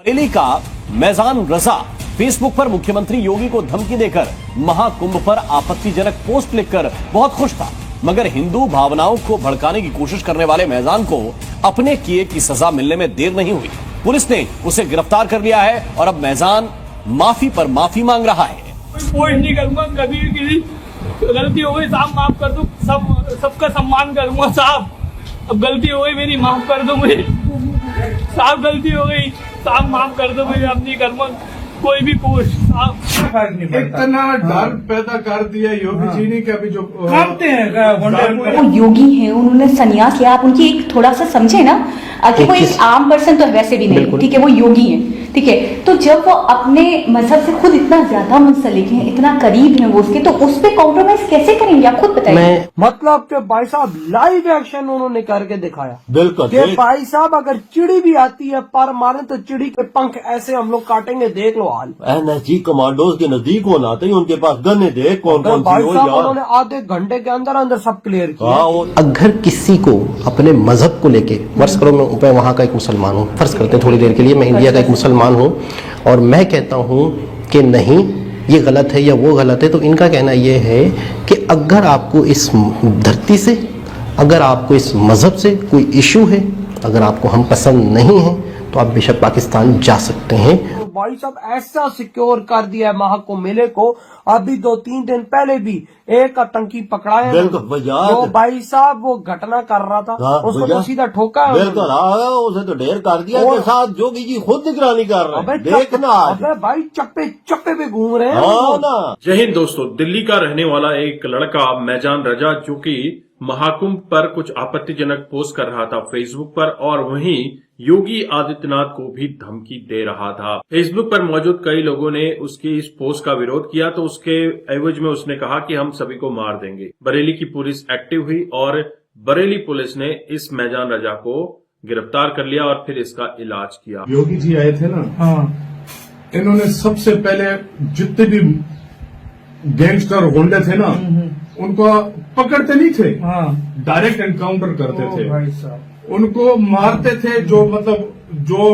बरेली का मैजान रजा फेसबुक पर मुख्यमंत्री योगी को धमकी देकर महाकुंभ पर आपत्तिजनक पोस्ट लिखकर बहुत खुश था, मगर हिंदू भावनाओं को भड़काने की कोशिश करने वाले मैजान को अपने किए की सजा मिलने में देर नहीं हुई। पुलिस ने उसे गिरफ्तार कर लिया है और अब मैजान माफी पर माफी मांग रहा है। कोई नहीं करूंगा, कभी की गलती हो गई साहब माफ कर दो, सबका सम्मान करूंगा साहब। अब गलती हो गई मेरी, माफ कर दो मुझे साहब, गलती हो गई साहब, माफ कर दो मुझे, अब नहीं करूंगा कोई भी पोस्ट साहब। इतना डर पैदा कर दिया योगी जी ने कि अभी जो वो योगी हैं, उन्होंने संन्यास लिया। आप उनकी एक थोड़ा सा समझे ना कि वो एक आम पर्सन तो वैसे भी नहीं, ठीक है, वो योगी हैं, ठीक है। तो जब वो अपने मजहब से खुद इतना ज्यादा मुंसलिक हैं, इतना करीब हैं वो उसके, तो उस पर कॉम्प्रोमाइज कैसे करेंगे आप खुद बताइए। मतलब कि भाई साहब लाइव एक्शन उन्होंने करके दिखाया। बिल्कुल कि भाई साहब अगर चिड़ी भी आती है पर मारे तो चिड़ी के पंख ऐसे हम लोग काटेंगे, देख लो हाल। एनएसजी कमांडोज के नजदीक होना आते ही उनके पास गन्ने देख कौन कौन सी भाई हो साहब यार। उन्होंने आधे घंटे के अंदर अंदर सब क्लियर किया। अगर किसी को अपने मजहब को लेके, फर्ज करो मैं वहाँ का एक मुसलमान हूँ, फर्ज करते हैं थोड़ी देर के लिए मैं इंडिया का एक मुसलमान हूँ और मैं कहता हूँ कि नहीं ये गलत है या वो गलत है, तो इनका कहना ये है कि अगर आपको इस धरती से, अगर आपको इस मजहब से कोई इशू है, अगर आपको हम पसंद नहीं है तो आप बेशक पाकिस्तान जा सकते हैं। तो भाई साहब ऐसा सिक्योर कर दिया है महाकुंभ मेले को। अभी 2-3 दिन पहले भी एक आतंकी पकड़ा है, तो भाई साहब वो घटना कर रहा था, उसको तो सीधा ठोका है। बिल्कुल उसे तो ढेर कर दिया के साथ योगी जी खुद निगरानी कर रहे हैं। देखना अबे भाई चप्पे चप्पे पे घूम रहे हैं ना। जय हिंद दोस्तों, दिल्ली का रहने वाला एक लड़का मैजान रजा जो कि महाकुंभ पर कुछ आपत्तिजनक पोस्ट कर रहा था फेसबुक पर, और वहीं योगी आदित्यनाथ को भी धमकी दे रहा था। फेसबुक पर मौजूद कई लोगों ने उसकी इस पोस्ट का विरोध किया, तो उसके एवज में उसने कहा कि हम सभी को मार देंगे। बरेली की पुलिस एक्टिव हुई और बरेली पुलिस ने इस मैजान रजा को गिरफ्तार कर लिया और फिर इसका इलाज किया। योगी जी आए थे ना, हाँ, इन्होंने सबसे पहले जितने भी गैंगस्टर होंडे थे ना उनको पकड़ते नहीं थे, हाँ, डायरेक्ट एनकाउंटर करते थे भाई साहब, उनको मारते थे जो मतलब जो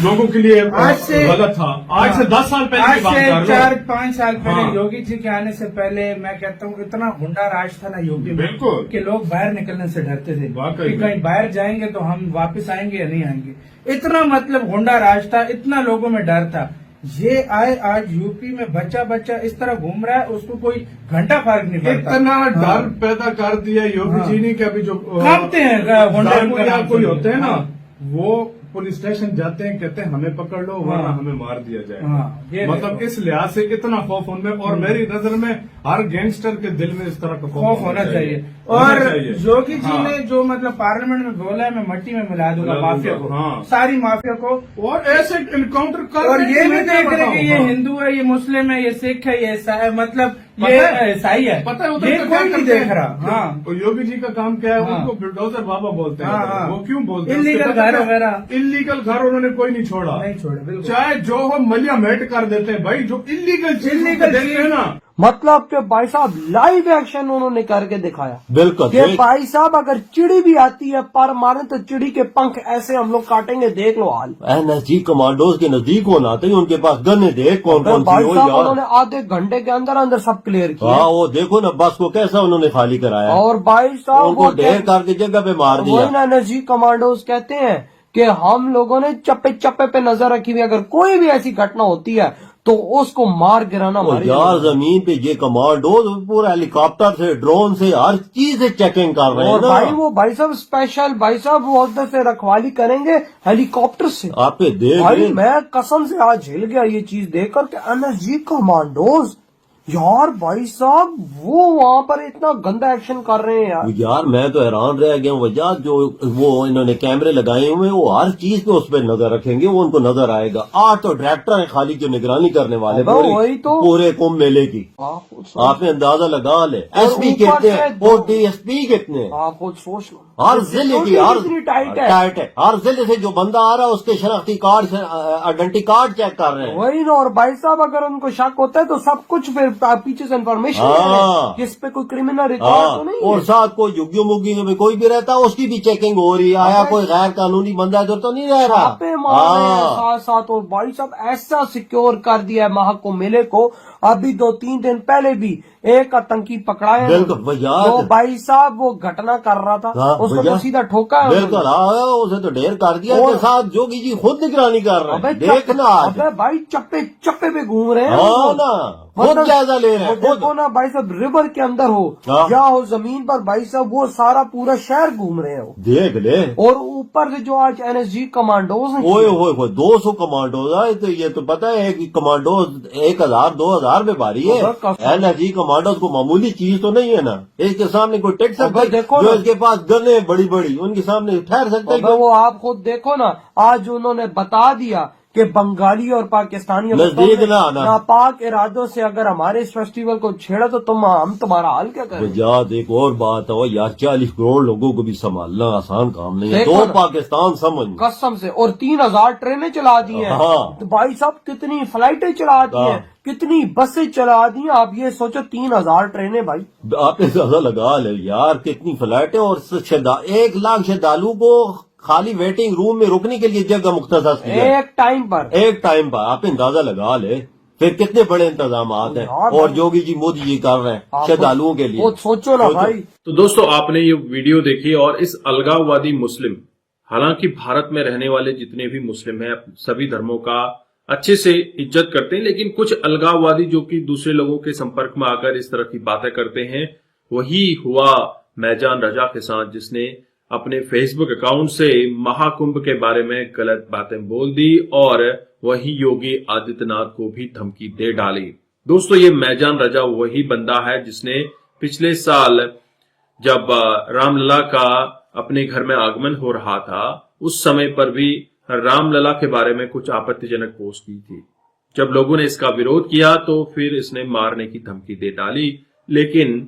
लोगों के लिए गलत था। आज से 10 साल पहले की बात कर रहा हूं, 4-5 साल पहले, हाँ, योगी जी के आने से पहले मैं कहता हूँ इतना गुंडा राज था ना यूपी में, बिल्कुल, कि लोग बाहर निकलने से डरते थे कि कहीं बाहर जाएंगे तो हम वापस आएंगे या नहीं आएंगे। इतना मतलब गुंडा राज था, इतना लोगों में डर था। ये आए आज यूपी में बच्चा इस तरह घूम रहा है, उसको कोई घंटा फर्क नहीं पड़ता। इतना डर पैदा कर दिया योगी जी ने कि अभी जो कांपते हैं कोई होते हैं ना, वो पुलिस स्टेशन जाते हैं, कहते हैं हमें पकड़ लो वरना हमें मार दिया जाएगा। मतलब इस लिहाज से इतना खौफ उनमें, और मेरी नजर में हर गैंगस्टर के दिल में इस तरह का खौफ होना चाहिए। और योगी जी ने जो मतलब पार्लियामेंट में बोला है, मैं मट्टी में मिला दूंगा माफिया को, हाँ, सारी माफिया को, और ऐसे इनकाउंटर कर, और ये भी देख रहे कि ये हिंदू है, ये मुस्लिम है, ये सिख है, ये ईसाई है, मतलब ये ईसाई है, पता है ये कोई नहीं देख रहा। हाँ, तो योगी जी का काम क्या है, उनको बुलडोजर बाबा बोलते हैं। वो क्यों बोलते हैं? इल्लीगल घर वगैरह, इल्लीगल घर उन्होंने कोई नहीं छोड़ा, बिल्कुल। चाहे जो हो मलिया मेट कर देते हैं भाई, जो इल्लीगल चीज देखते हैं ना। मतलब कि भाई साहब लाइव एक्शन उन्होंने करके दिखाया। बिल्कुल कि भाई साहब अगर चिड़ी भी आती है पर मारे तो चिड़ी के पंख ऐसे हम लोग काटेंगे, देख लो हाल। एनएसजी कमांडोज के नजदीक होना आते ही उनके पास गन्ने देख कौन कौन सी हो यार। उन्होंने आधे घंटे के अंदर अंदर सब क्लियर किया। हाँ वो देखो ना बस को कैसा उन्होंने खाली कराया, और भाई साहब उनको ढेर करके जगह पे मार दिया। वही एनएसजी कमांडोज कहते हैं कि हम लोगों ने चप्पे चप्पे पे नजर रखी हुई, अगर कोई भी ऐसी घटना होती है तो उसको मार गिराना यार। जमीन पे ये कमांडो पूरा हेलीकॉप्टर से, ड्रोन से, हर चीज से चेकिंग कर रहे हैं ना। भाई वो भाई साहब स्पेशल भाई साहब वो उधर से रखवाली करेंगे हेलीकॉप्टर से। आपके देख भाई मैं कसम से आज झेल गया ये चीज देखकर के एनएसजी कमांडोज यार भाई साहब वो वहाँ पर इतना गंदा एक्शन कर रहे हैं यार मैं तो हैरान रह गया हूँ वजह, जो वो इन्होंने कैमरे लगाए हुए हैं वो हर चीज पे उस पर नजर रखेंगे, वो उनको नजर आएगा। 8 तो डायरेक्टर है खाली जो निगरानी करने वाले वही तो पूरे कुंभ मेले की। आपने अंदाजा लगा ले। एसपी कहते हैं और डीएसपी कहते हैं, आप खुद सोच लो हर जिले की टाइट है। हर जिले से जो बंदा आ रहा है उसके शनाख्ती कार्ड से आइडेंटिटी कार्ड चेक कर रहे हैं। वही ना। और भाई साहब अगर उनको शक होता है तो सब कुछ फिर पीछे से इन्फॉर्मेशन किस पे कोई क्रिमिनल रिकॉर्ड तो नहीं और साथ कोई युग्गी मुग्गी में कोई भी रहता है उसकी भी चेकिंग हो रही है। आया कोई गैर कानूनी बंदा इधर तो नहीं रह रहा। साथ, और भाई साहब ऐसा सिक्योर कर दिया है महाकुंभ मेले को। अभी 2-3 दिन पहले भी एक आतंकी पकड़ा है, तो भाई साहब वो घटना कर रहा था, उसको तो सीधा ठोका है, बिल्कुल उसे तो ढेर कर दिया। के साथ जोगी जी खुद निगरानी कर रहे हैं, देखना। अबे भाई चप्पे चप्पे पे घूम रहे हैं, खुद जायजा ले रहे हैं। देखो ना भाई साहब, रिवर के अंदर हो या हो जमीन पर, भाई साहब वो सारा पूरा शहर घूम रहे हो, देख ले। और ऊपर से जो आज NSG कमांडोज हैं, ओए 200 कमांडोज आए, तो ये तो पता है कि कमांडोज 1000-2000 में भारी है। NSG कमांडोज को मामूली चीज तो नहीं है ना, इसके सामने कोई टेक सकता है। देखो जो इसके पास गन है बड़ी बड़ी, उनके सामने ठहर सकता है। वो आप खुद देखो ना, आज उन्होंने बता दिया कि बंगाली और पाकिस्तानी नापाक इरादों से अगर हमारे इस फेस्टिवल को छेड़ा तो हम तुम्हारा हाल क्या करें। याद एक और बात है यार, 40 करोड़ लोगों को भी संभालना आसान काम नहीं है, तो पाकिस्तान समझ कसम से। और 3000 ट्रेनें चला दी हैं, तो भाई साहब कितनी फ्लाइटें चला दी हैं, कितनी बसें चला दी हैं। आप ये सोचो 3000 ट्रेनें, भाई आपने ज्यादा लगा ले यार, कितनी फ्लाइटें। और 1 लाख श्रद्धालु को खाली वेटिंग रूम में रुकने के लिए जगह मुख्तसर एक टाइम पर आप अंदाजा लगा ले फिर कितने बड़े इंतजाम हैं। और योगी जी मोदी जी कर रहे हैं श्रद्धालुओं के लिए, सोचो ना भाई। तो दोस्तों आपने ये वीडियो देखी, और इस अलगाववादी मुस्लिम, हालांकि भारत में रहने वाले जितने भी मुस्लिम हैं सभी धर्मों का अच्छे से इज्जत करते हैं, लेकिन कुछ अलगाववादी जो कि दूसरे लोगों के संपर्क में आकर इस तरह की बातें करते हैं, वही हुआ मैजान रजा के साथ, जिसने अपने फेसबुक अकाउंट से महाकुंभ के बारे में गलत बातें बोल दी और वही योगी आदित्यनाथ को भी धमकी दे डाली। दोस्तों ये मैजान रजा वही बंदा है जिसने पिछले साल जब रामलला का अपने घर में आगमन हो रहा था, उस समय पर भी रामलला के बारे में कुछ आपत्तिजनक पोस्ट की थी। जब लोगों ने इसका विरोध किया तो फिर इसने मारने की धमकी दे डाली, लेकिन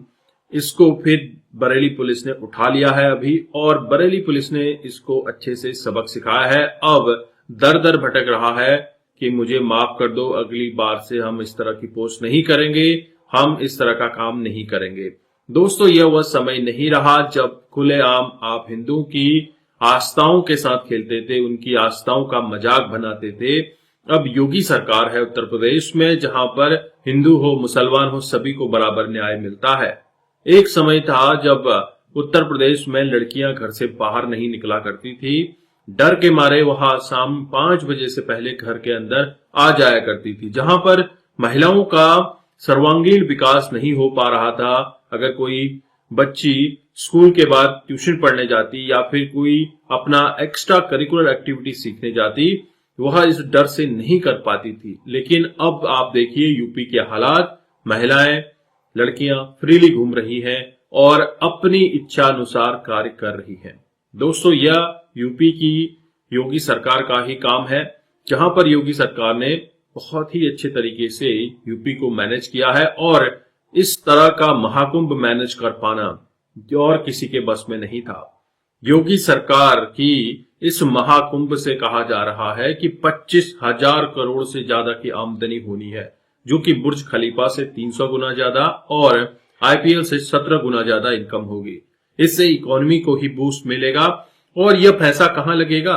इसको फिर बरेली पुलिस ने उठा लिया है अभी, और बरेली पुलिस ने इसको अच्छे से सबक सिखाया है। अब दर दर भटक रहा है कि मुझे माफ कर दो, अगली बार से हम इस तरह की पोस्ट नहीं करेंगे, हम इस तरह का काम नहीं करेंगे। दोस्तों यह वह समय नहीं रहा जब खुलेआम आप हिंदुओं की आस्थाओं के साथ खेलते थे, उनकी आस्थाओं का मजाक बनाते थे। अब योगी सरकार है उत्तर प्रदेश में, जहां पर हिंदू हो मुसलमान हो सभी को बराबर न्याय मिलता है। एक समय था जब उत्तर प्रदेश में लड़कियां घर से बाहर नहीं निकला करती थी, डर के मारे वहां शाम 5 बजे से पहले घर के अंदर आ जाया करती थी, जहां पर महिलाओं का सर्वांगीण विकास नहीं हो पा रहा था। अगर कोई बच्ची स्कूल के बाद ट्यूशन पढ़ने जाती या फिर कोई अपना एक्स्ट्रा करिकुलर एक्टिविटी सीखने जाती, वह इस डर से नहीं कर पाती थी। लेकिन अब आप देखिए यूपी के हालात, महिलाएं लड़कियां फ्रीली घूम रही हैं और अपनी इच्छा अनुसार कार्य कर रही हैं। दोस्तों यह यूपी की योगी सरकार का ही काम है, जहां पर योगी सरकार ने बहुत ही अच्छे तरीके से यूपी को मैनेज किया है, और इस तरह का महाकुंभ मैनेज कर पाना और किसी के बस में नहीं था। योगी सरकार की इस महाकुंभ से कहा जा रहा है कि 25,000 करोड़ से ज्यादा की आमदनी होनी है, जो कि बुर्ज खलीफा से 300 गुना ज्यादा और IPL से 17 गुना ज्यादा इनकम होगी। इससे इकोनॉमी को ही बूस्ट मिलेगा, और यह पैसा कहां लगेगा?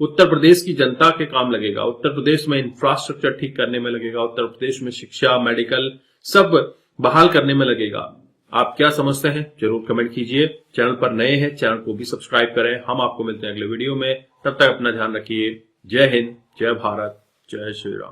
उत्तर प्रदेश की जनता के काम लगेगा, उत्तर प्रदेश में इंफ्रास्ट्रक्चर ठीक करने में लगेगा, उत्तर प्रदेश में शिक्षा, मेडिकल सब बहाल करने में लगेगा। आप क्या समझते हैं जरूर कमेंट कीजिए। चैनल पर नए हैं चैनल को भी सब्सक्राइब करें। हम आपको मिलते हैं अगले वीडियो में, तब तक अपना ध्यान रखिए। जय हिंद, जय भारत, जय श्री राम।